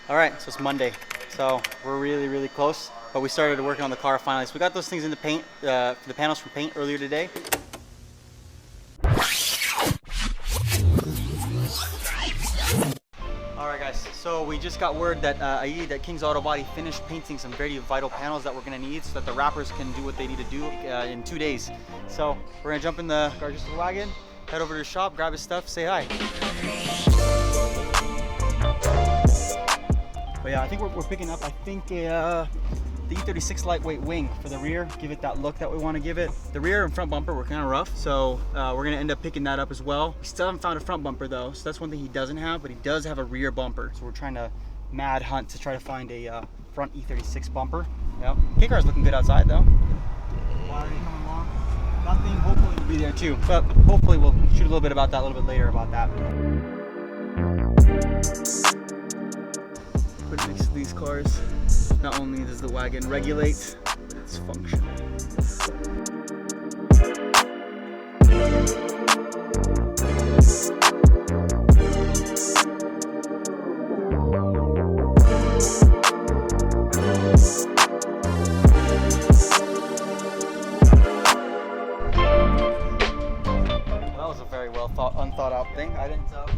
All right, so it's Monday. So we're really close, but we started working on the car finally. So we got those things in the paint, the panels from paint earlier today. All right, guys. So we just got word that Aid at King's Auto Body finished painting some very vital panels that we're gonna need so that the wrappers can do what they need to do in 2 days. So we're gonna jump in the Garagistic wagon, head over to the shop, grab his stuff, say hi. But yeah, I think we're picking up, I think, the E36 lightweight wing for the rear, give it that look that we want to give it. The rear and front bumper were kind of rough, so we're gonna end up picking that up as well. We still haven't found a front bumper though, so that's one thing he doesn't have, but he does have a rear bumper. So we're trying to mad hunt to try to find a front E36 bumper. Yep. K-car's looking good outside though. Water coming along. Nothing, hopefully it'll be there too, but hopefully we'll shoot a little bit about that a little bit later about that. But next to these cars, not only does the wagon regulate, but it's functional. That was a very unthought out thing. I didn't that.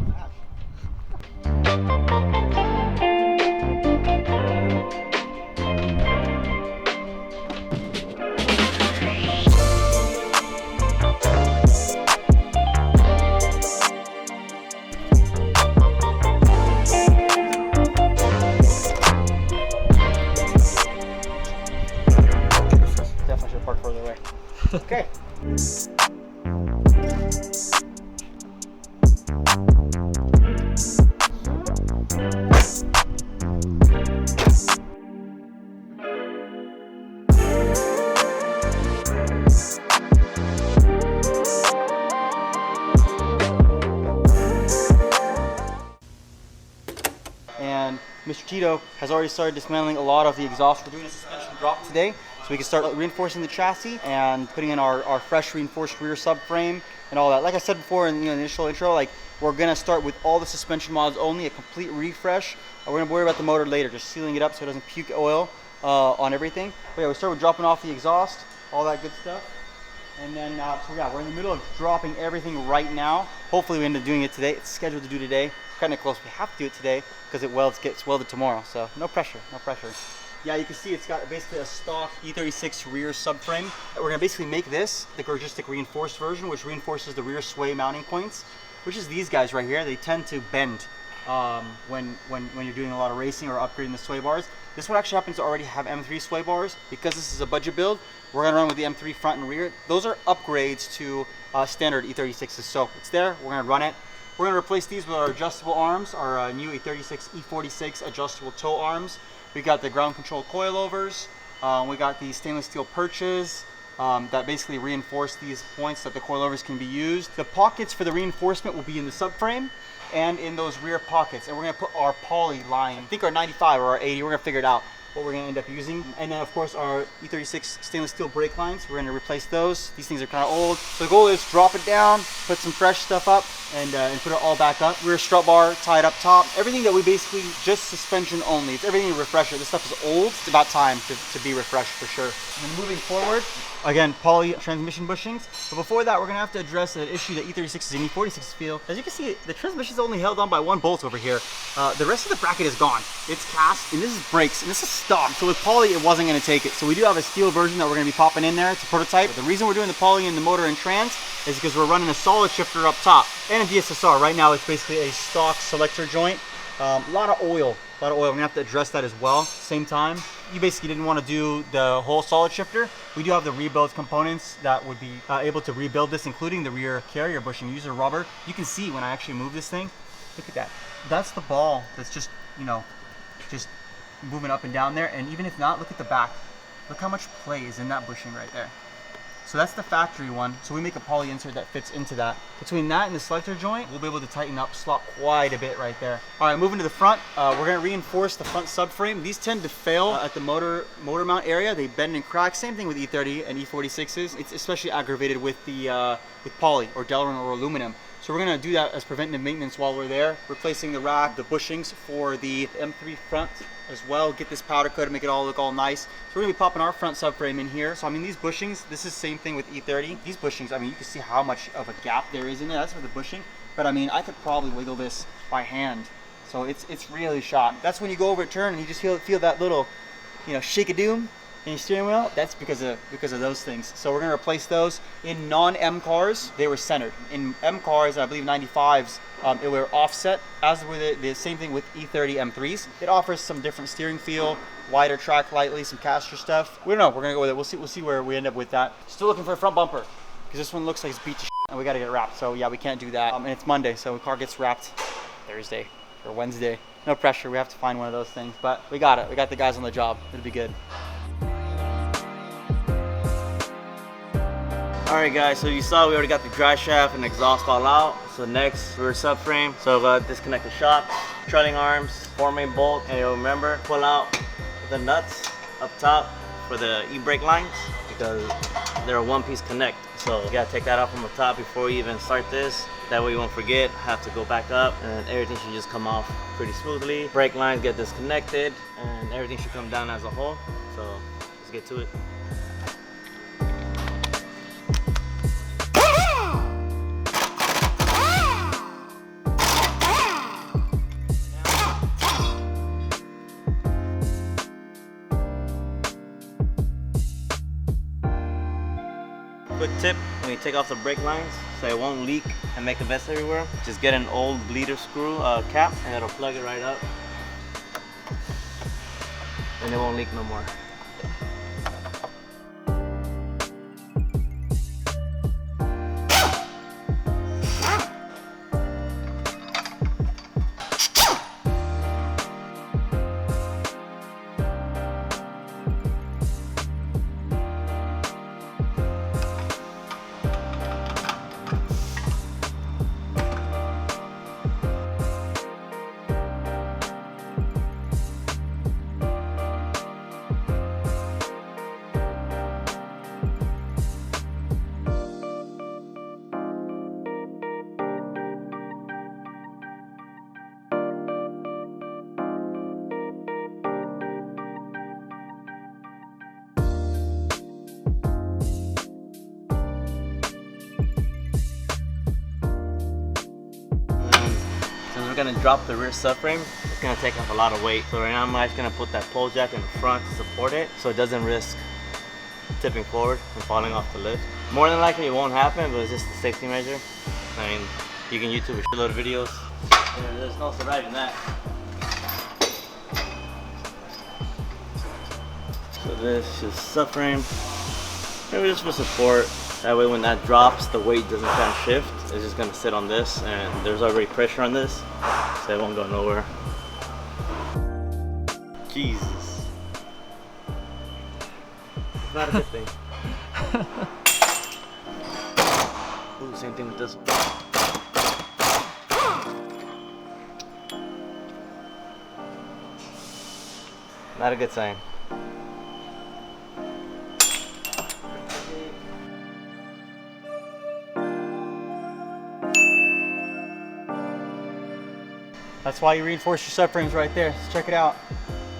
Definitely should park further away. Okay. And Mr. Tito has already started dismantling a lot of the exhaust. We're doing a suspension drop today, so we can start reinforcing the chassis and putting in our fresh reinforced rear subframe and all that. Like I said before in the initial intro, like we're gonna start with all the suspension mods only, a complete refresh. We're gonna worry about the motor later, just sealing it up so it doesn't puke oil on everything. But yeah, we start with dropping off the exhaust, all that good stuff. And then, so yeah, we're in the middle of dropping everything right now. Hopefully we end up doing it today. It's scheduled to do today. Kind of close. We have to do it today because it gets welded tomorrow. So no pressure, no pressure. Yeah, you can see it's got basically a stock E36 rear subframe. We're gonna basically make this the Garagistic reinforced version, which reinforces the rear sway mounting points, which is these guys right here. They tend to bend when you're doing a lot of racing or upgrading the sway bars. This one actually happens to already have M3 sway bars. Because this is a budget build, we're gonna run with the M3 front and rear. Those are upgrades to standard E36s. So it's there, we're gonna run it. We're gonna replace these with our adjustable arms, our new E36 E46 adjustable toe arms. We got the ground control coilovers. We got the stainless steel perches that basically reinforce these points that the coilovers can be used. The pockets for the reinforcement will be in the subframe and in those rear pockets. And we're gonna put our poly line, I think our 95 or our 80, we're gonna figure it out what we're gonna end up using. And then of course our E36 stainless steel brake lines, we're gonna replace those. These things are kind of old. So the goal is drop it down, put some fresh stuff up, and put it all back up. Rear strut bar tied up top. Everything that we basically, just suspension only. It's everything to refresh it. This stuff is old. It's about time to be refreshed for sure. And then moving forward, again, poly transmission bushings. But before that, we're gonna have to address an issue that E36s and E46s feel. As you can see, the transmission's only held on by one bolt over here. The rest of the bracket is gone. It's cast, and this is brakes, and this is stock. So with poly, it wasn't gonna take it. So we do have a steel version that we're gonna be popping in there to prototype. But the reason we're doing the poly in the motor and trans is because we're running a solid shifter up top and a DSSR. Right now, it's basically a stock selector joint. A lot of oil. We're gonna have to address that as well. Same time, you basically didn't want to do the whole solid shifter. We do have the rebuild components that would be able to rebuild this, including the rear carrier bushing. Use a rubber. You can see when I actually move this thing. Look at that. That's the ball. That's just, you know, just moving up and down there. And even if not, look at the back. Look how much play is in that bushing right there. So that's the factory one. So we make a poly insert that fits into that. Between that and the selector joint, we'll be able to tighten up slot quite a bit right there. All right, moving to the front, we're gonna reinforce the front subframe. These tend to fail at the motor mount area. They bend and crack. Same thing with E30 and E46s. It's especially aggravated with the with poly or Delrin or aluminum. So we're gonna do that as preventative maintenance while we're there, replacing the rack, the bushings for the M3 front as well, get this powder coat and make it all look all nice. So we're gonna be popping our front subframe in here. So I mean, these bushings, this is the same thing with E30. These bushings, I mean, you can see how much of a gap there is in there. That's for the bushing. But I mean, I could probably wiggle this by hand. So it's really shot. That's when you go over a turn and you just feel that little, you know, shake a doom in your steering wheel. That's because of those things. So we're gonna replace those. In non-M cars, they were centered. In M cars, I believe 95s, it were offset, as were the same thing with E30 M3s. It offers some different steering feel, wider track lightly, some caster stuff. We don't know, we're gonna go with it. We'll see where we end up with that. Still looking for a front bumper, because this one looks like it's beat to shit and we gotta get it wrapped. So yeah, we can't do that. And it's Monday, so the car gets wrapped Thursday or Wednesday. No pressure, we have to find one of those things, but we got it. We got the guys on the job, it'll be good. Alright guys, so you saw we already got the drive shaft and exhaust all out. So next, rear subframe. So disconnect the shocks, trailing arms, 4-main bolt, and you'll remember, pull out the nuts up top for the e-brake lines, because they're a one-piece connect. So you gotta take that off from the top before you even start this. That way you won't forget, have to go back up, and everything should just come off pretty smoothly. Brake lines get disconnected, and everything should come down as a whole. So let's get to it. Quick tip, when you take off the brake lines, so it won't leak and make a mess everywhere, just get an old bleeder screw cap and it'll plug it right up and it won't leak no more. We're gonna drop the rear subframe. It's gonna take off a lot of weight. So right now I'm just gonna put that pole jack in the front to support it so it doesn't risk tipping forward and falling off the lift. More than likely it won't happen, but it's just a safety measure. I mean, you can YouTube a shitload of videos. There's no surviving that. So this is subframe. Maybe just for support. That way when that drops, the weight doesn't kind of shift. It's just gonna sit on this, and there's already pressure on this, so it won't go nowhere. Jesus. It's not a good thing. Ooh, same thing with this one. Not a good sign. That's why you reinforce your subframes right there. So check it out.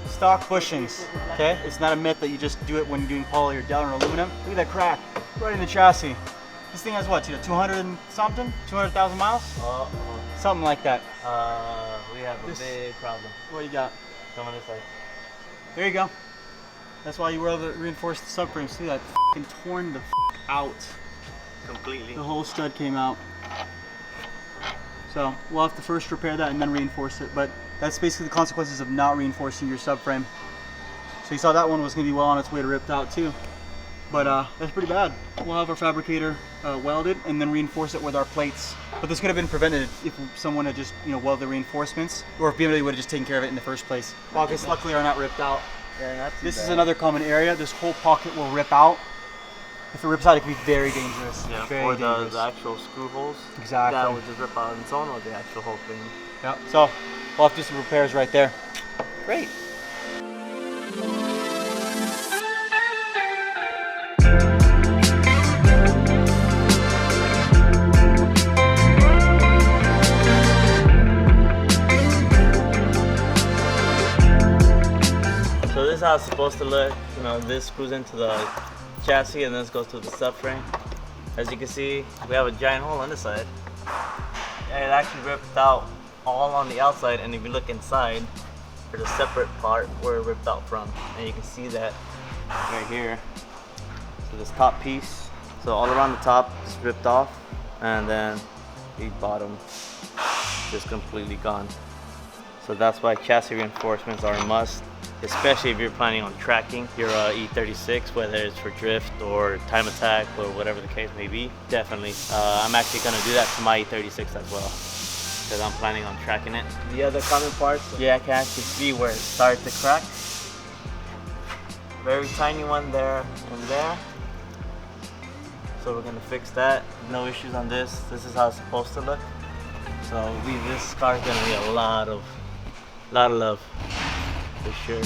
Stock bushings, okay? It's not a myth that you just do it when you're doing poly or down or aluminum. Look at that crack right in the chassis. This thing has what, 200 and something? 200,000 miles? Something like that. We have a big problem. What do you got? Come on this side. There you go. That's why you were able to reinforce the subframe. See that fucking torn the out. Completely. The whole stud came out. So we'll have to first repair that and then reinforce it, but that's basically the consequences of not reinforcing your subframe. So you saw that one was going to be well on its way to ripped out too, but that's pretty bad. We'll have our fabricator weld it and then reinforce it with our plates. But this could have been prevented if someone had just welded the reinforcements, or if BMW would have just taken care of it in the first place. Pockets luckily are not ripped out. Yeah, not too This bad. is another common area. This whole pocket will rip out. If it rips out, it can be very dangerous. Yeah, very for dangerous. the actual screw holes. Exactly. That would just rip out on its own, or the actual whole thing. Yeah. So we'll have to do some repairs right there. Great. So this is how it's supposed to look. You know, this screws into the chassis and this goes to the subframe. As you can see, we have a giant hole on this side. And it actually ripped out all on the outside, and if you look inside, there's a separate part where it ripped out from. And you can see that right here. So this top piece, so all around the top is ripped off, and then the bottom just completely gone. So that's why chassis reinforcements are a must, especially if you're planning on tracking your E36, whether it's for drift or time attack or whatever the case may be. Definitely. I'm actually going to do that to my E36 as well, because I'm planning on tracking it. The other common parts, yeah, I can actually see where it started to crack. Very tiny one there and there. So we're going to fix that. No issues on this. This is how it's supposed to look. So this car is going to be a lot of love for sure.